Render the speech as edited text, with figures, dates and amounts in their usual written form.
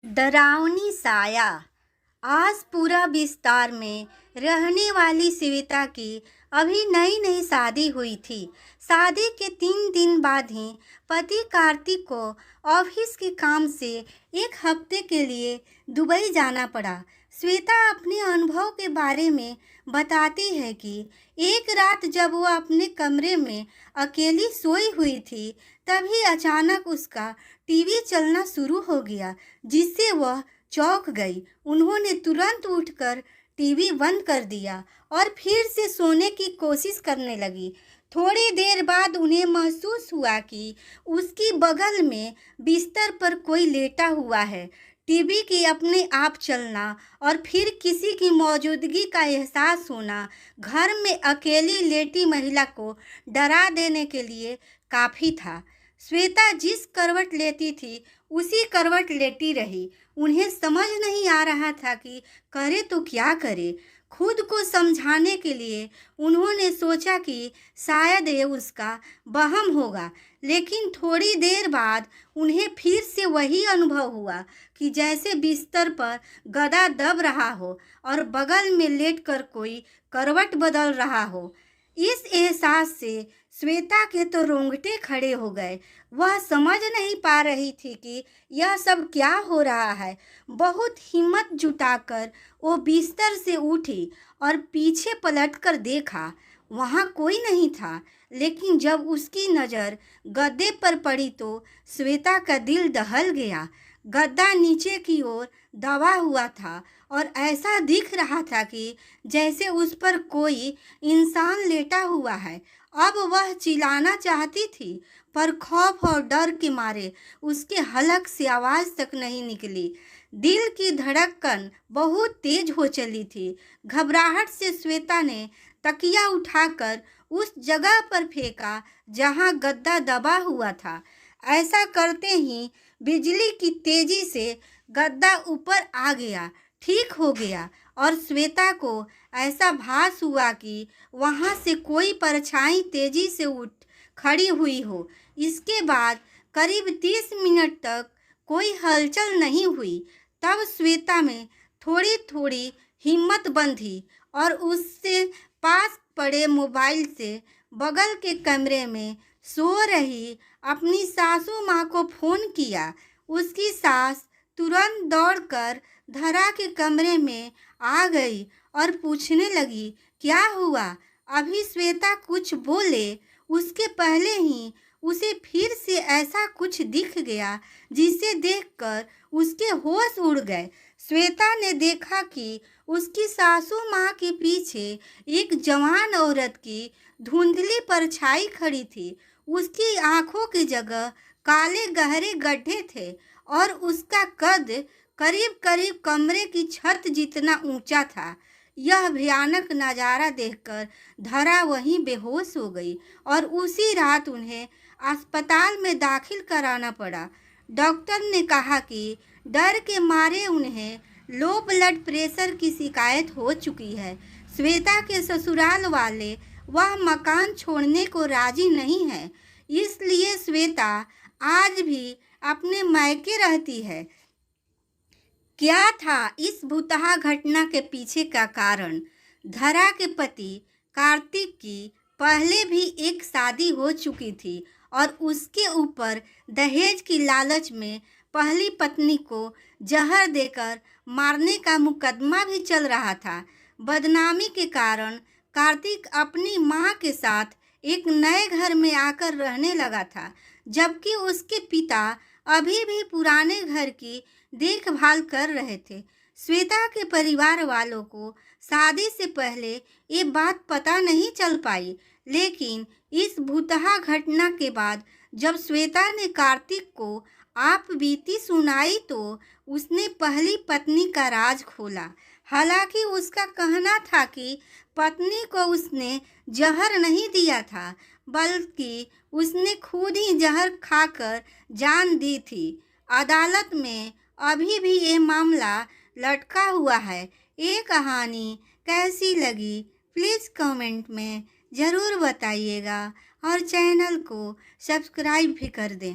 डरावनी साया। आज पूरा विस्तार में रहने वाली श्वेता की अभी नई नई शादी हुई थी। शादी के 3 दिन बाद ही पति कार्तिक को ऑफिस के काम से 1 हफ्ते के लिए दुबई जाना पड़ा। श्वेता अपने अनुभव के बारे में बताती है कि एक रात जब वह अपने कमरे में अकेली सोई हुई थी, तभी अचानक उसका टीवी चलना शुरू हो गया, जिससे वह चौंक गई। उन्होंने तुरंत उठकर टीवी बंद कर दिया और फिर से सोने की कोशिश करने लगी। थोड़ी देर बाद उन्हें महसूस हुआ कि उसकी बगल में बिस्तर पर कोई लेटा हुआ है। टीवी की अपने आप चलना और फिर किसी की मौजूदगी का एहसास होना घर में अकेली लेटी महिला को डरा देने के लिए काफ़ी था। श्वेता जिस करवट लेती थी उसी करवट लेटी रही। उन्हें समझ नहीं आ रहा था कि करे तो क्या करे। खुद को समझाने के लिए उन्होंने सोचा कि शायद ये उसका वहम होगा, लेकिन थोड़ी देर बाद उन्हें फिर से वही अनुभव हुआ कि जैसे बिस्तर पर गदा दब रहा हो और बगल में लेटकर कोई करवट बदल रहा हो। इस एहसास से श्वेता के तो रोंगटे खड़े हो गए। वह समझ नहीं पा रही थी कि यह सब क्या हो रहा है। बहुत हिम्मत जुटाकर वो बिस्तर से उठी और पीछे पलटकर देखा। वहाँ कोई नहीं था, लेकिन जब उसकी नज़र गद्दे पर पड़ी तो श्वेता का दिल दहल गया। गद्दा नीचे की ओर दबा हुआ था और ऐसा दिख रहा था कि जैसे उस पर कोई इंसान लेटा हुआ है। अब वह चिल्लाना चाहती थी, पर खौफ और डर के मारे उसके हलक से आवाज़ तक नहीं निकली। दिल की धड़कन बहुत तेज हो चली थी। घबराहट से श्वेता ने तकिया उठाकर उस जगह पर फेंका जहां गद्दा दबा हुआ था। ऐसा करते ही बिजली की तेजी से गद्दा ऊपर आ गया, ठीक हो गया और श्वेता को ऐसा भास हुआ कि वहां से कोई परछाई तेजी से उठ खड़ी हुई हो। इसके बाद करीब 30 मिनट तक कोई हलचल नहीं हुई। तब श्वेता में थोड़ी थोड़ी हिम्मत बंधी और उससे पास पड़े मोबाइल से बगल के कमरे में सो रही अपनी सासू माँ को फ़ोन किया। उसकी सास तुरंत दौड़कर धरा के कमरे में आ गई और पूछने लगी, क्या हुआ? अभी श्वेता कुछ बोले उसके पहले ही उसे फिर से ऐसा कुछ दिख गया जिसे देखकर उसके होश उड़ गए। श्वेता ने देखा कि उसकी सासू माँ के पीछे एक जवान औरत की धुंधली परछाई खड़ी थी। उसकी आंखों की जगह काले गहरे गड्ढे थे और उसका कद करीब करीब कमरे की छत जितना ऊंचा था। यह भयानक नज़ारा देखकर धरा वहीं बेहोश हो गई और उसी रात उन्हें अस्पताल में दाखिल कराना पड़ा। डॉक्टर ने कहा कि डर के मारे उन्हें लो ब्लड प्रेशर की शिकायत हो चुकी है। श्वेता के ससुराल वाले वह मकान छोड़ने को राजी नहीं है, इसलिए श्वेता आज भी अपने मायके रहती है। क्या था इस भुतहा घटना के पीछे का कारण? धरा के पति कार्तिक की पहले भी एक शादी हो चुकी थी और उसके ऊपर दहेज की लालच में पहली पत्नी को जहर देकर मारने का मुकदमा भी चल रहा था। बदनामी के कारण कार्तिक अपनी मां के साथ एक नए घर में आकर रहने लगा था, जबकि उसके पिता अभी भी पुराने घर की देखभाल कर रहे थे। श्वेता के परिवार वालों को शादी से पहले ये बात पता नहीं चल पाई, लेकिन इस भुतहा घटना के बाद जब श्वेता ने कार्तिक को आप बीती सुनाई तो उसने पहली पत्नी का राज खोला। हालांकि उसका कहना था कि पत्नी को उसने जहर नहीं दिया था, बल्कि उसने खुद ही जहर खाकर जान दी थी। अदालत में अभी भी ये मामला लटका हुआ है। ये कहानी कैसी लगी प्लीज़ कमेंट में ज़रूर बताइएगा और चैनल को सब्सक्राइब भी कर दें।